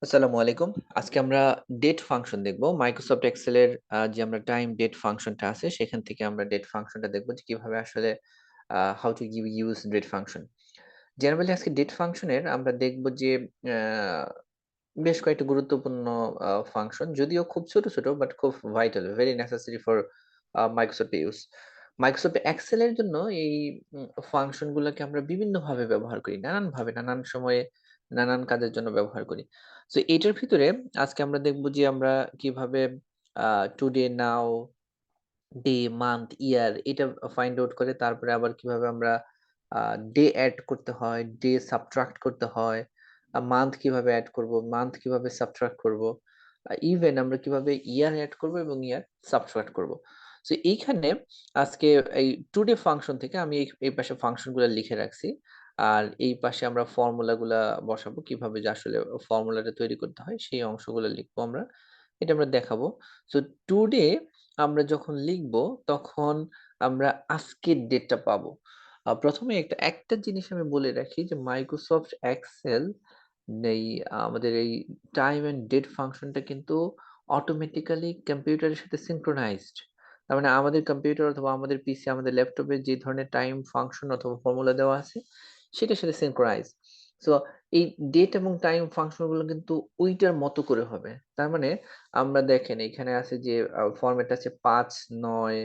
আসসালামু আলাইকুম। আজকে আমরা ডেট ফাংশন দেখব। মাইক্রোসফট এক্সেল এর যে আমরা টাইম ডেট ফাংশনটা আছে সেখান থেকে আমরা ডেট ফাংশনটা দেখব যে কিভাবে আসলে how to use date function. Generally আজকে ডেট ফাংশনের আমরা দেখব যে আ বেশ কয়েকটা গুরুত্বপূর্ণ ফাংশন, যদিও খুব ছোট, ছোট বাট খুব vital, very necessary for Microsoft use. Microsoft Excel এর জন্য এই ফাংশন গুলোকে আমরা বিভিন্নভাবে ব্যবহার করি। নানানভাবে, নানান সময়ে, নানান কাজের জন্য ব্যবহার করি। সো এটার ভিতরে আজকে আমরা দেখব যে আমরা কিভাবে টুডে, নাও, ডে, মান্থ, ইয়ার এটা ফাইন্ড আউট করে তারপরে আবার কিভাবে আমরা ডে এড করতে হয়, ডে সাবট্রাক্ট করতে হয়, মান্থ কিভাবে এড করব, মান্থ কিভাবে সাবট্রাক্ট করব, ইভেন আমরা কিভাবে ইয়ার এড করব এবং ইয়ার সাবট্রাক্ট করব। সো এইখানে আজকে এই টুডে ফাংশন থেকে আমি এই পাশে ফাংশনগুলো লিখে রাখছি। আর এই পাশে আমরা ফর্মুলাগুলা বসাবো কিভাবে যে আসলে ফর্মুলাটা তৈরি করতে হয় সেই অংশগুলো লিখবো আমরা। এটা আমরা দেখাবো। সো টুডে আমরা যখন লিখবো তখন আমরা আজকের ডেটটা পাবো। ১ম এ একটা জিনিস আমি বলে রাখি যে মাইক্রোসফট এক্সেল এই আমাদের এই টাইম অ্যান্ড ডেট ফাংশনটা কিন্তু অটোমেটিক্যালি কম্পিউটারের সাথে সিনক্রোনাইজড। তার মানে আমাদের কম্পিউটার অথবা আমাদের পিসি, আমাদের ল্যাপটপে যে ধরনের টাইম ফাংশন অথবা ফর্মুলা দেওয়া আছে সেটার সাথে সিনক্রোনাইজ। সো এই ডেট এবং টাইম ফাংশন গুলো কিন্তু ওইটার মতো করে হবে। তার মানে আমরা দেখেন এখানে আছে যে ফরম্যাট আছে ৫/৯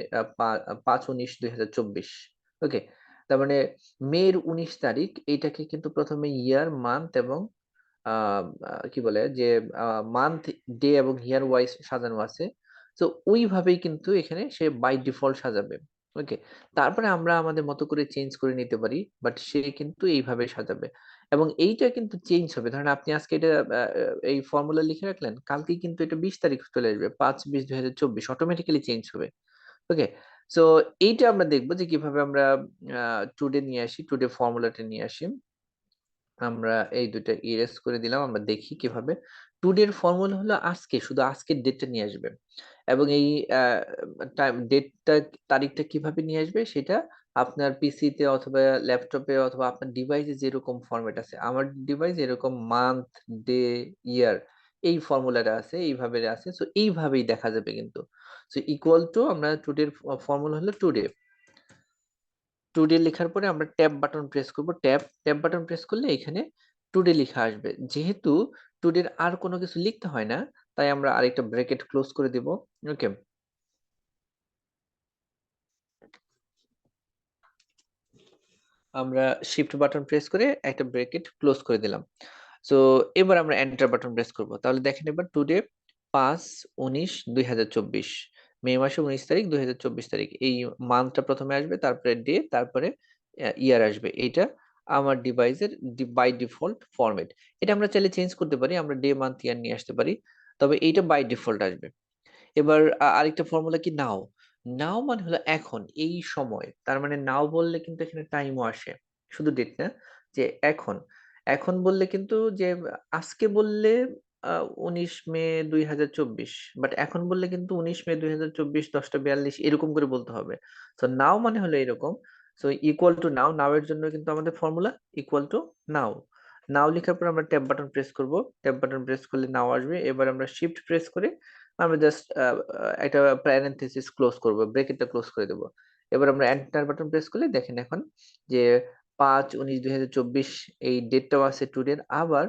৫/১৯/২০২৪। ওকে? তার মানে মের ১৯ তারিখ এইটাকে কিন্তু ১ম এ ইয়ার, মান্থ এবং আ আ কি বলে যে মান্থ, ডে এবং ইয়ার ওয়াইজ সাজানো আছে। সো ওইভাবেই কিন্তু এখানে সে বাই ডিফল্ট সাজাবে। ওকে? তারপরে আমরা আমাদের মতো করে চেঞ্জ করে নিতে পারি। বাট সে কিন্তু এইভাবে সাজাবে। এবং এইটা কিন্তু চেঞ্জ হবে। ধরেন আপনি আজকে এটা এই ফর্মুলা লিখে রাখলেন। কালকেই কিন্তু এটা ২০ তারিখ চলে আসবে। ৫/২০/২০২৪ অটোমেটিক্যালি চেঞ্জ হবে। ওকে? সো এইটা আমরা দেখব যে কিভাবে আমরা আ টুডে নিয়ে আসি, টুডে ফর্মুলাটা নিয়ে আসি। আমরা এই ২ টা ইরেজ করে দিলাম। আমরা দেখি কিভাবে। টুডে এর ফর্মুলা হলো আজকে, শুধু আজকের ডেটটা নিয়ে আসবে। এবং এই আ ডেটটা, তারিখটা কিভাবে নিয়ে আসবে সেটা আপনার পিসিতে অথবা ল্যাপটপে অথবা আপনার ডিভাইসে যেরকম ফরমেট আছে। আমার ডিভাইসে এরকম মান্থ, ডে, ইয়ার এই ফর্মুলাটা আছে, এইভাবে আছে। সো এইভাবেই দেখা যাবে কিন্তু। সো ইকুয়াল টু আমরা টুডে এর ফর্মুলা হলো টুডে। টুডে লেখার পরে আমরা ট্যাব বাটন প্রেস করব। ট্যাব বাটন প্রেস করলে এখানে টুডে লিখা আসবে। যেহেতু টুডের আর কোনো কিছু লিখতে হয় না, তাই আমরা আরেকটা ব্র্যাকেট ক্লোজ করে দিব। ওকে? আমরা শিফট বাটন প্রেস করে একটা ব্র্যাকেট ক্লোজ করে দিলাম। সো এবার আমরা এন্টার বাটন প্রেস করব। তাহলে দেখেন এবার টুডে ৫/১৯/২০২৪, মে মাসের ১৯ তারিখ, ২০২৪ তারিখ। এই মান্থটা ১ম এ আসবে, তারপরে ডে, তারপরে ইয়ার আসবে। এইটা আমার ডিভাইসের বাই ডিফল্ট ফরমেট। এটা আমরা চাইলে চেঞ্জ করতে পারি। আমরা ডে, মান্থ, ইয়ার নিয়ে আসতে পারি। তবে এইটা বাই ডিফল্ট আসবে। এবার আরেকটা ফর্মুলা কি নাও। নাও মানে হলো এখন, এই সময়। তার মানে নাও বললে কিন্তু এখানে টাইমও আসে। শুধু ডেট না, যে এখন। এখন বললে কিন্তু যে আজকে বললে আ ১৯ মে ২০২৪, বাট এখন বললে কিন্তু ১৯ মে ২০২৪ ১০টা ৪২ এরকম করে বলতে হবে। সো নাও মানে হলো এরকম। সো ইকুয়াল টু নাও, নাও এর জন্য কিন্তু আমাদের ফর্মুলা ইকুয়াল টু নাও। নাও লেখার পর আমরা ট্যাব বাটন প্রেস করব। ট্যাব বাটন প্রেস করলে নাও আসবে। এবার আমরা শিফট প্রেস করে আমরা জাস্ট একটা প্যারেনথেসিস ক্লোজ করব। ব্র্যাকেটটা ক্লোজ করে দেব। এবার আমরা এন্টার বাটন প্রেস করলে দেখেন এখন যে ৫/১৯/২০২৪ এই ডেটটাও আছে টুডের, আবার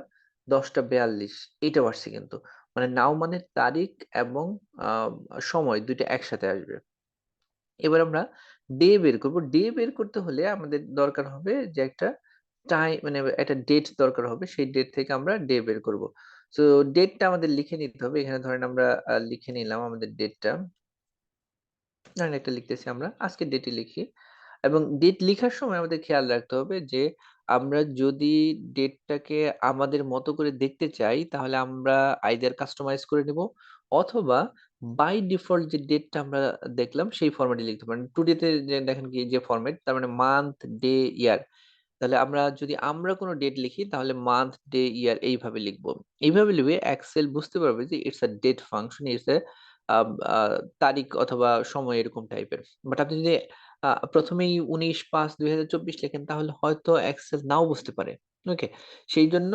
১০টা ৪২ এইটাও আসছে কিন্তু। মানে নাও মানে তারিখ এবং আ সময় ২ টা একসাথে আসবে। এবার আমরা ডে বের করব। ডে বের করতে হলে আমাদের দরকার হবে যে একটা মানে একটা ডেট দরকার হবে। সেই ডেট থেকে আমরা ডে বের করব। সো ডেটটা আমাদের লিখে নিতে হবে। এখানে ধরেন আমরা লিখে নিলাম আমাদের ডেটটা। ধরেন একটা লিখতেছি আমরা, আজকের ডেটই লিখি। এবং ডেট লিখার সময় আমাদের খেয়াল রাখতে হবে যে আমরা যদি ডেটটাকে আমাদের মতো করে দেখতে চাই তাহলে আমরা আইদার কাস্টমাইজ করে নিব, অথবা বাই ডিফল্ট যে ডেটটা আমরা দেখলাম সেই ফরম্যাটে লিখতে পারেন। টুডে তে যে দেখেন কি যে ফরম্যাট, তার মানে মান্থ, ডে, ইয়ার। তাহলে আমরা যদি আমরা কোনো ডেট লিখি তাহলে মান্থ, ডে, ইয়ার এইভাবে লিখবো। এইভাবে লিখলে এক্সেল বুঝতে পারবে যে it's a date function, it's a uh a তারিখ অথবা সময় এরকম টাইপের। বাট আপনি যদি ১ম এই ১৯/৫/২০২৪ লেখেন তাহলে হয়তো এক্সেল নাও বুঝতে পারে। ওকে? সেইজন্য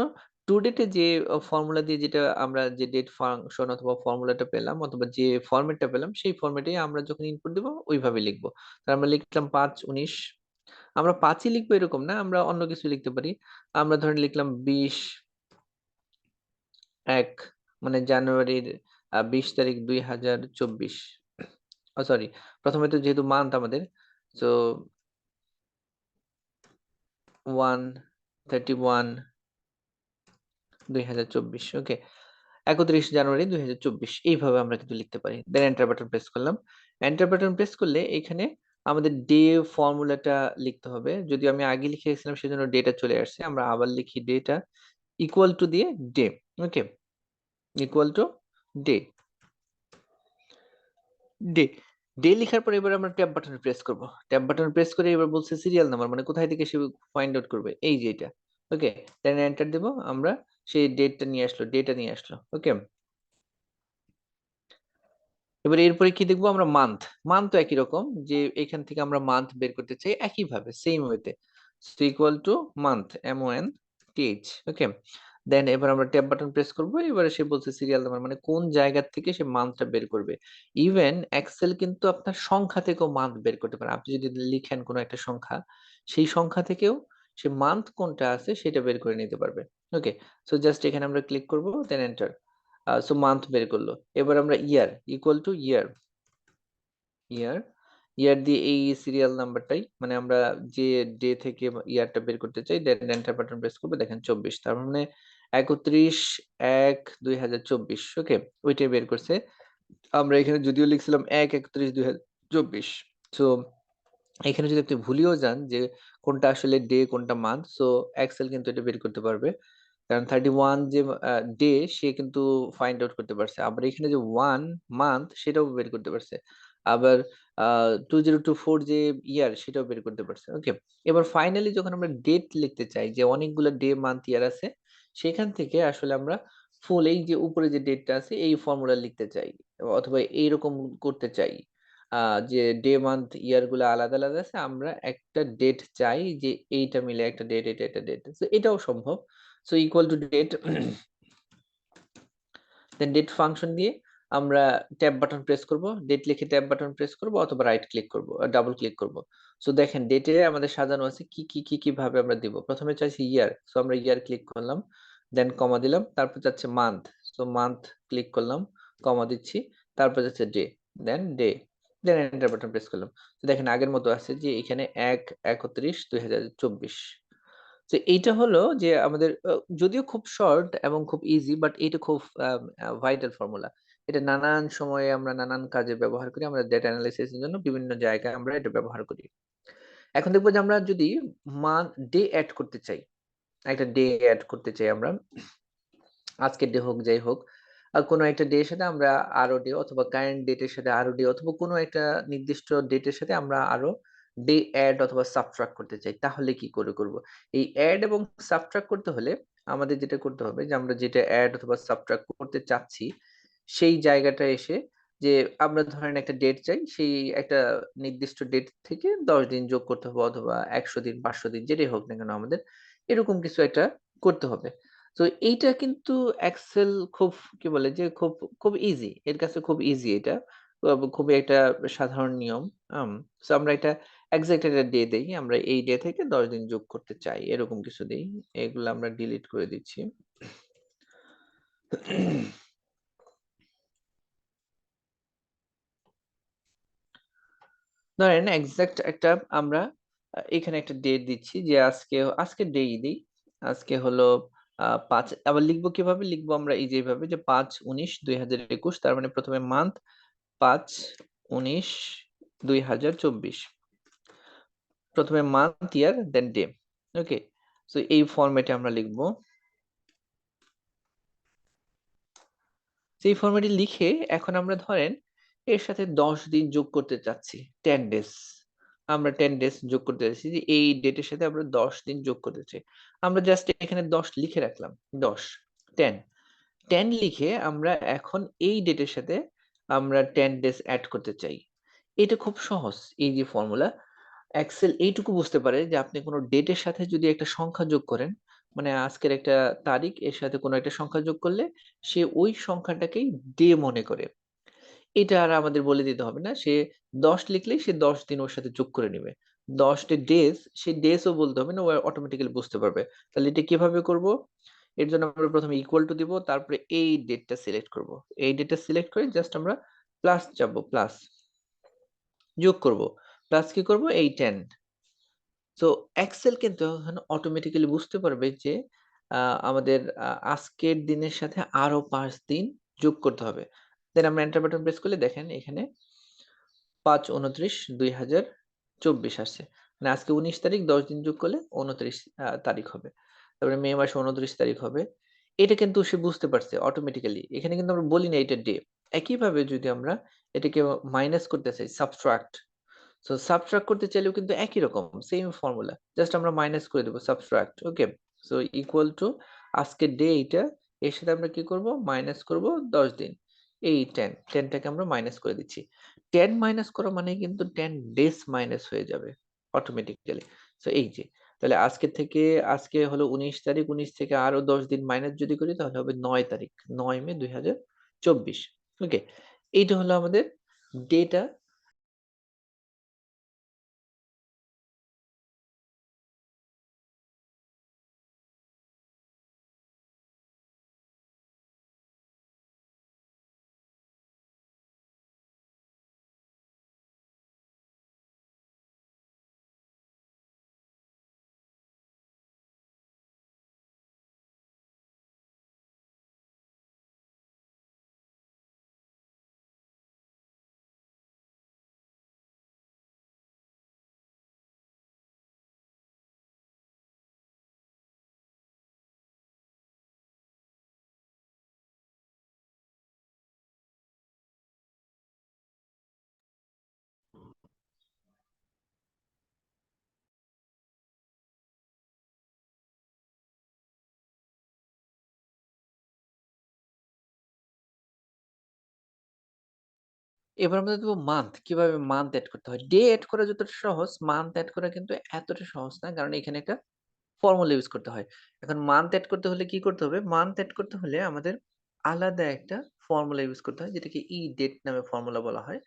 টু ডেটে যে ফর্মুলা দিয়ে যেটা আমরা যে ডেট ফাংশন অথবা ফর্মুলাটা পেলাম অথবা যে ফরম্যাটটা পেলাম সেই ফরম্যাটে আমরা যখন ইনপুট দেবো ওইভাবে লিখবো। তার আমরা লিখলাম 5/19, আমরা 5ই লিখবো এরকম না, আমরা অন্য কিছু লিখতে পারি। আমরা ধরেন লিখলাম 20/1, মানে জানুয়ারির 20 তারিখ 2024। সরি, প্রথমে তো যেহেতু মান্থ আমাদের, সো 1/31/2024, ওকে, 31 জানুয়ারি 2024, এইভাবে আমরা কিন্তু লিখতে পারি। দেন এন্টার বাটন প্রেস করলাম। এন্টার বাটন প্রেস করলে এখানে আমাদের ডে ফর্মুলাটা লিখতে হবে। যদিও আমি আগে লিখে রেখেছিলাম সেজন্য ডেটা চলে আসছে। আমরা আবার লিখি ডেটা ইকুয়াল টু দিয়ে day, okay, equal to day, day, day লিখার পরে এবার আমরা ট্যাব বাটন প্রেস করব। ট্যাব বাটন প্রেস করে এবার বলছে সিরিয়াল নাম্বার, মানে কোথায় থেকে সে ফাইন্ড আউট করবে, এই যে এটা, ওকে। দেন এন্টার দেব, আমরা সেই ডেটটা নিয়ে আসলো, ডেটা নিয়ে আসলো, ওকে। এবার এরপরে কি দেখবো আমরা, মান্থ। মান্থ তো একই রকম, যে এখান থেকে আমরা মান্থ বের করতে চাই একইভাবে সেম ওয়েতে, ইকুয়াল টু মান্থ, MONTH, ওকে। দেন এবার আমরা ট্যাব বাটন প্রেস করব। এবারে সে বলছে সিরিয়াল নাম্বার, মানে কোন জায়গা থেকে সে মান্থটা বের করবে। ইভেন এক্সেল কিন্তু আপনার সংখ্যা থেকেও মান্থ বের করতে পারে। আপনি যদি লিখেন কোনো একটা সংখ্যা, সেই সংখ্যা থেকেও সে মান্থ কোনটা আছে সেটা বের করে নিতে পারবে, ওকে। সো জাস্ট এখানে আমরা ক্লিক করব, দেন এন্টার। সো মান্থ বের করলো। এবার আমরা ইয়ার ইকুয়াল টু ইয়ার, ইয়ার, ইয়ার দিয়ে এই সিরিয়াল নাম্বারটাই, মানে আমরা যে ডে থেকে ইয়ারটা বের করতে চাই, দেন এন্টার বাটন প্রেস করবো, দেখেন 24, তার মানে 31/1/2024, ওকে, ওইটাই বের করছে। আমরা এখানে যদিও লিখছিলাম 1/31/2024, সো এখানে যদি আপনি ভুলেও যান যে কোনটা আসলে ডে কোনটা মান্থ, সো এক্সেল কিন্তু এটা বের করতে পারবে। কারণ 31 যে ডে সে কিন্তু ফাইন্ড আউট করতে পারছে। আবার এখানে যে 1 মান্থ সেটাও বের করতে পারছে। আবার 2024 যে ইয়ার সেটাও বের করতে পারছে, ওকে। এবার ফাইনালি যখন আমরা ডেট লিখতে চাই, যে অনেকগুলো ডে মান্থ ইয়ার আছে, সেখান থেকে আসলে আমরা ফুল এই যে উপরে যে ডেটটা আছে এই ফর্মুলা লিখতে চাই, অথবা এইরকম করতে চাই, যে ডে মান্থ ইয়ার গুলো আলাদা আলাদা আছে, আমরা একটা ডেট চাই যে এইটা মিলে একটা ডেট, এটা একটা ডেট, তো এটাও সম্ভব। So equal to date, then date function দিয়ে আমরা ট্যাব বাটন প্রেস করব, ডেট লিখে ট্যাব বাটন প্রেস করব অথবা রাইট ক্লিক করব, ডাবল ক্লিক করব। সো দেখেন ডেটে আমাদের সাজানো আছে কি কি কি কি ভাবে আমরা দিব। প্রথমে চাইছি ইয়ার, সো আমরা ইয়ার ক্লিক করলাম, দেন কমা দিলাম, তারপর যাচ্ছে মান্থ, সো মান্থ ক্লিক করলাম, কমা দিচ্ছি, তারপর যাচ্ছে day, then day, then enter button press করলাম। তো দেখেন আগের মতো আছে, যে এখানে 1/31/2024। তো এইটা হলো যে আমাদের যদিও খুব শর্ট এবং খুব ইজি, বাট এটা খুব ভাইটাল ফর্মুলা। এটা নানান সময়ে আমরা নানান কাজে ব্যবহার করি, আমরা ডেটা অ্যানালাইসিস এর জন্য বিভিন্ন জায়গায় আমরা এটা ব্যবহার করি। এখন দেখবো যে আমরা যদি মান্থ ডে অ্যাড করতে চাই, একটা ডে অ্যাড করতে চাই আমরা, আজকের ডে হোক যাই হোক, কোনো একটা ডে এর সাথে আমরা আরো ডে, অথবা কারেন্ট ডেটের সাথে আরো ডে, অথবা কোনো একটা নির্দিষ্ট ডেটের সাথে আমরা আরো ডে অ্যাড অথবা সাবট্রাক্ট করতে চাই, তাহলে কি করে করব। এই অ্যাড এবং সাবট্রাক্ট করতে হলে আমাদের যেটা করতে হবে, যে আমরা যেটা অ্যাড অথবা সাবট্রাক্ট করতে চাচ্ছি সেই জায়গাটা এসে, যে আমরা ধরেন একটা ডেট চাই, সেই একটা নির্দিষ্ট ডেট থেকে 10 দিন যোগ করতে হবে, অথবা 100 দিন 500 দিন যেটাই হোক না কেন আমাদের এরকম কিছু একটা করতে হবে। তো এইটা কিন্তু এক্সেল খুব, কি বলে যে খুব খুব ইজি, এর কাছে খুব ইজি এটা, খুবই একটা সাধারণ নিয়ম। তো আমরা এটা এক্সাক্ট একটা ডে দেই, আমরা এই ডে থেকে 10 দিন যোগ করতে চাই এরকম কিছু দেই, এগুলো আমরা ডিলিট করে দিচ্ছি। ধরেন এক্সাক্ট একটা আমরা এখানে একটা ডেট দিচ্ছি, যে আজকে ডেই দিই, আজকে হলো 5, আবার লিখবো কিভাবে লিখবো আমরা, এই যেভাবে, যে 5/19/2021, তার মানে প্রথমে মান্থ 5/19/2024, প্রথমে মান্থ ইয়ার দেন ডে, ওকে। সো এই ফরম্যাটে আমরা লিখবো, সেই ফরম্যাটে লিখে এখন আমরা ধরেন এর সাথে 10 দিন যোগ করতে চাচ্ছি, 10 ডেজ, আমরা 10 ডেজ যোগ করতে চাচ্ছি, যে এই ডেটের সাথে আমরা 10 দিন যোগ করতে চাই। আমরা জাস্ট এখানে 10 লিখে রাখলাম, 10, 10, 10 লিখে আমরা এখন এই ডেটের সাথে আমরা 10 ডেজ অ্যাড করতে চাই। এটা খুব সহজ, এই যে ফর্মুলা। এক্সেল এইটুকু বুঝতে পারে যে আপনি কোনো ডেটের সাথে যদি একটা সংখ্যা যোগ করেন, মানে আজকের একটা তারিখ এর সাথে কোনো একটা সংখ্যা যোগ করলে সে ওই সংখ্যাটাকেই ডে মনে করে। এটা আর আমাদের বলে দিতে হবে না। সে ১০ লিখলেই সে ১০ দিন ওর সাথে যোগ করে নিবে। ১০ টা ডেজ, সে ডেজ ও বলতে হবে না, ও অটোমেটিক্যালি বুঝতে পারবে। তাহলে এটা কিভাবে করব? এর জন্য আমরা ১ম এ ইকুয়াল টু দিব। তারপরে এই ডেটটা সিলেক্ট করব। এই ডেটটা সিলেক্ট করে জাস্ট আমরা প্লাস চাপবো, প্লাস। যোগ করব। প্লাস কি করব? এই 10। সো এক্সেল কিন্তু এখন অটোমেটিক্যালি বুঝতে পারবে যে আ আমাদের আজকের দিনের সাথে আরো ৫ দিন যোগ করতে হবে। দেন আমরা এন্টার বাটন প্রেস করলে দেখেন এখানে ৫-২৯-২০২৪ আসছে। মানে আজকে ১৯ তারিখ, ১০ দিন যোগ করলে ২৯ তারিখ হবে। তারপরে মে মাসে ২৯ তারিখ হবে। এটা কিন্তু সে বুঝতে পারছে অটোমেটিক্যালি। এখানে কিন্তু আমরা বলি না এটা ডে। একইভাবে যদি আমরা এটাকে মাইনাস করতে চাই, সাবট্রাক্ট। সো সাবট্রাক্ট করতে চাইলেও কিন্তু একই রকম সেম ফর্মুলা। জাস্ট আমরা মাইনাস করে দেব, subtract. Okay? So equal to আজকের ডে এইটা, এর সাথে আমরা কি করব? মাইনাস করব ১০ দিন। এই 10, 10 টাকে আমরা মাইনাস করে দিচ্ছি। 10 মাইনাস করা মানে কিন্তু 10 ডেজ মাইনাস হয়ে যাবে অটোমেটিক্যালি। সো এই যে, তাহলে আজকে থেকে, আজকে হলো ১৯ তারিখ, ১৯ থেকে আরো ১০ দিন মাইনাস যদি করি তাহলে হবে ৯ তারিখ। ৯ মে ২০২৪। ওকে? এইটা হলো আমাদের ডেটা। এবার আমরা দেখব মান্থ। কিভাবে মান্থ এড করতে হয়। ডে এড করা যতটা সহজ, মান্থ এড করা কিন্তু এতটা সহজ না। কারণ এখানে একটা ফর্মুলা ইউস করতে হয়। এখন মান্থ এড করতে হলে কি করতে হবে? মান্থ এড করতে হলে আমাদের আলাদা একটা ফর্মুলা ইউস করতে হয়, যেটাকে ডেট নামে ফর্মুলা বলা হয়।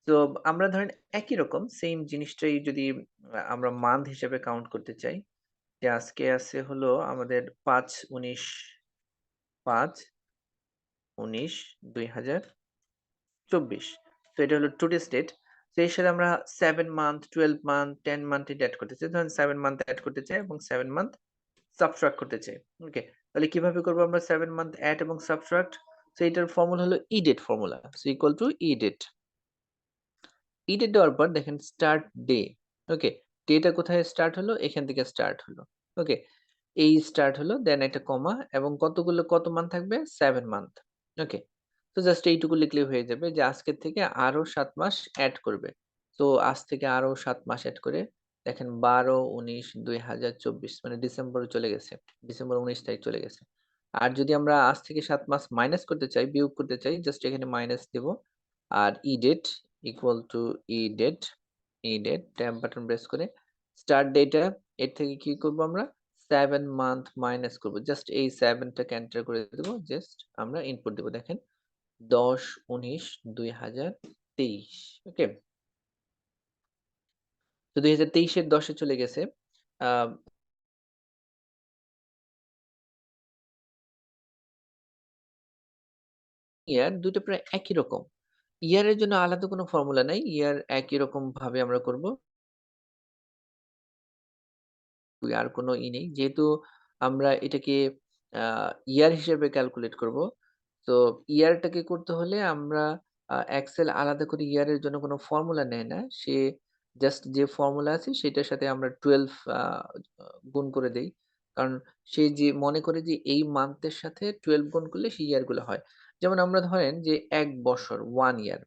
তো আমরা ধরেন একই রকম সেম জিনিসটাই যদি আমরা মান্থ হিসেবে কাউন্ট করতে চাই, যে আজকে আছে হলো আমাদের ৫/১৯/২০২৪। তো এটা হলো টুডেস ডেট। তো এর সাথে আমরা 7 মান্থ, 12 মান্থ, 10 মান্থ এটা এড করতে চাই। ধরেন 7 মান্থ এড করতে চাই এবং 7 মান্থ সাবট্রাক্ট করতে চাই। ওকে? তাহলে কিভাবে করব আমরা 7 মান্থ এড এবং সাবট্রাক্ট? সো এটার ফর্মুলা হলো edit formula. So equal to edit. Edit দেওয়ার পর দেখেন স্টার্ট ডে। ওকে? ডেটা কোথায় স্টার্ট হলো? এখান থেকে স্টার্ট হলো। ওকে? এই স্টার্ট হলো, দেন একটা কমা এবং কত মান্থ থাকবে? 7 মান্থ। ওকে? তো জাস্ট এইটুকু লিখলেই হয়ে যাবে যে আজকের থেকে আরো ৭ মাস এড করবে। তো আজ থেকে আরো ৭ মাস এড করে দেখেন ১২/১৯/২০২৪ মানে ডিসেম্বরে চলে গেছে। ডিসেম্বর ১৯ তারিখ চলে গেছে। আর যদি আমরা আজ থেকে ৭ মাস মাইনাস করতে চাই, বিয়োগ করতে চাই, জাস্ট এখানে মাইনাস দিব। আর EDATE equal to EDATE, tab button press করে স্টার্ট ডেটা, এর থেকে কি করব আমরা? 7 মান্থ মাইনাস করব। জাস্ট এই ৭ টাকে এন্টার করে দেব। জাস্ট আমরা ইনপুট দিব। দেখেন ১০/১৯/২০২৩। ওকে? তো ২০২৩ এর ১০ এ চলে গেছে। আ ইয়ার ২ টা প্রায় একই রকম। ইয়ার এর জন্য আলাদা কোনো ফর্মুলা নাই। ইয়ার একই রকম ভাবে আমরা করব। আর কোনো নেই। যেহেতু আমরা এটাকে আ ইয়ার হিসেবে ক্যালকুলেট করব। তো ইয়ারটাকে করতে হলে আমরা এক্সেল আলাদা করে ইয়ারের জন্য কোনো ফর্মুলা নেয় না। সে জাস্ট যে ফর্মুলা আছে সেটার সাথে আমরা 12 গুণ করে দেই। কারণ সে যে মনে করে যে এই মান্থের সাথে 12 গুণ করলে সেই ইয়ার গুলো হয়। যেমন আমরা ধরেন যে ১ বছর 1 ইয়ার।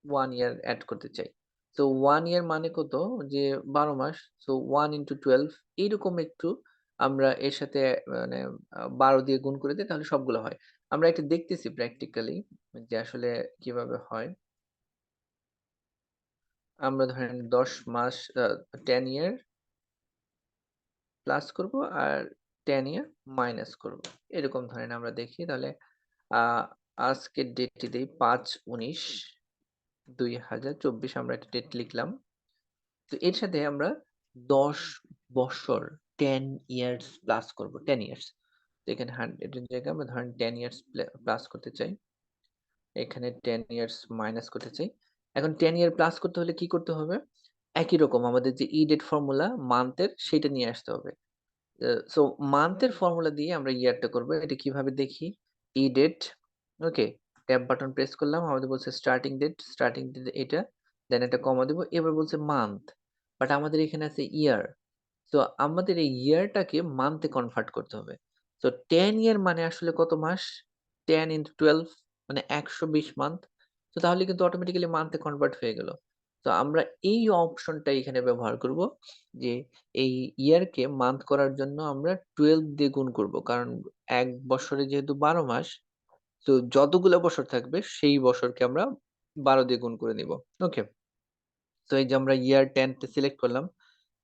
1 ইয়ার এড করতে চাই। তো 1 ইয়ার মানে কত? যে ১২ মাস। সো 1 into 12 এইরকম একটু আমরা এর সাথে মানে ১২ দিয়ে গুণ করে দেই, তাহলে সবগুলো হয়। আমরা এটা দেখতেছি প্র্যাকটিক্যালি যে আসলে কিভাবে হয়। আমরা ধরেন ১০ মাস 10 ইয়ার প্লাস করব আর 10 ইয়ার মাইনাস করব। এরকম ধরেন আমরা দেখি তাহলে আজকের ডেটটি দেই 5/19/2024 আমরা একটা ডেট লিখলাম। তো এর সাথে আমরা 10 বছর 10 ইয়ার্স প্লাস করব 10 ইয়ার্স। তো এখানে 100 এর জায়গায় আমরা ধরেন 10 ইয়ার্স প্লাস করতে চাই। এখানে 10 ইয়ার্স মাইনাস করতে চাই। এখন 10 ইয়ার প্লাস করতে হলে কি করতে হবে? একই রকম আমাদের যে ইডেট ফর্মুলা মান্থের সেটা নিয়ে আসতে হবে। সো মান্থের ফর্মুলা দিয়ে আমরা ইয়ারটা করব। এটা কিভাবে দেখি? ইডেট, ওকে, ট্যাব বাটন প্রেস করলাম। আমাদের বলছে স্টার্টিং ডেট এটা, দেন একটা কমা দেব। এবার বলছে মান্থ, বাট আমাদের এখানে আছে ইয়ার। তো আমাদের এই ইয়ারটাকে মান্থে কনভার্ট করতে হবে। তো 10 ইয়ার মানে আসলে কত মাস? 10 into 12 মানে 120 মান্থ। তো তাহলে কিন্তু অটোমেটিক্যালি মান্থে কনভার্ট হয়ে গেল। তো আমরা এই অপশনটা এখানে ব্যবহার করব যে এই ইয়ারকে মান্থ করার জন্য আমরা 12 দিয়ে গুণ করব। কারণ ১ বছরে যেহেতু ১২ মাস, তো যতগুলো বছর থাকবে সেই বছরকে আমরা ১২ দিয়ে গুণ করে নিব। ওকে? তো এই যে আমরা ইয়ার 10 টা সিলেক্ট করলাম।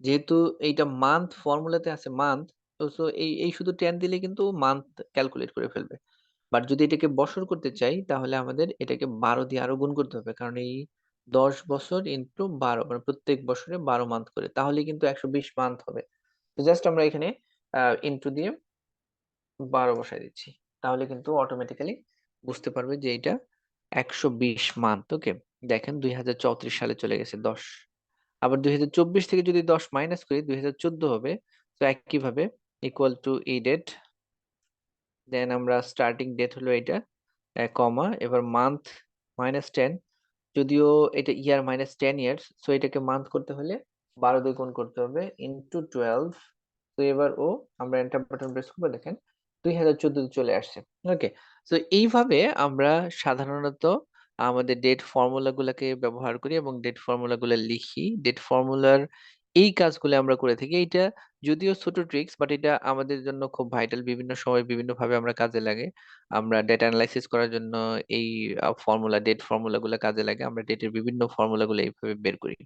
যেহেতু এইটা মান্থ ফর্মুলাতে আছে মান্থ, তো সো এই শুধু 10 দিলে কিন্তু মান্থ ক্যালকুলেট করে ফেলবে। বাট যদি এটাকে বছর করতে চাই তাহলে আমাদের এটাকে ১২ দিয়ে আরো গুণ করতে হবে। কারণ এই ১০ বছর ইনটু ১২ মানে প্রত্যেক বছরে ১২ মান্থ করে। তাহলেই কিন্তু ১২০ মান্থ হবে। তো জাস্ট আমরা এখানে ইনটু দিয়ে ১২ বসায় দিচ্ছি। তাহলে কিন্তু অটোমেটিক্যালি বুঝতে পারবে যে এটা ১২০ মান্থ। ওকে? দেখেন ২০৩৪ সালে চলে গেছে ১০। আবার ২০২৪ থেকে যদি ১০ মাইনাস করি ২০১৪ হবে। তো একইভাবে ইকুয়াল টু এই ডেট, দেন আমরা স্টার্টিং ডেট হলো এটা, কমা, এবার মান্থ -10, যদিও এটা ইয়ার -10 ইয়ার্স, সো এটাকে মান্থ করতে হলে ১২ দিয়ে গুণ করতে হবে ইনটু 12। তো এবার আমরা এন্টার বাটন প্রেস করব, দেখেন ২০১৪ তে চলে আসছে। ওকে? সো এইভাবে আমরা সাধারণত আমাদের ডেট ফর্মুলা গুলাকে ব্যবহার করি এবং ডেট ফর্মুলা গুলা লিখি। ডেট ফর্মুলার এই কাজগুলো আমরা করে থাকি। এইটা যদিও ছোট ট্রিকস, বাট এটা আমাদের জন্য খুব ভাইটাল। বিভিন্ন সময় বিভিন্নভাবে আমরা কাজে লাগে। আমরা ডেটা এনালাইসিস করার জন্য এই ডেট ফর্মুলা গুলা কাজে লাগে। আমরা ডেটের বিভিন্ন ফর্মুলা গুলো এইভাবে বের করি।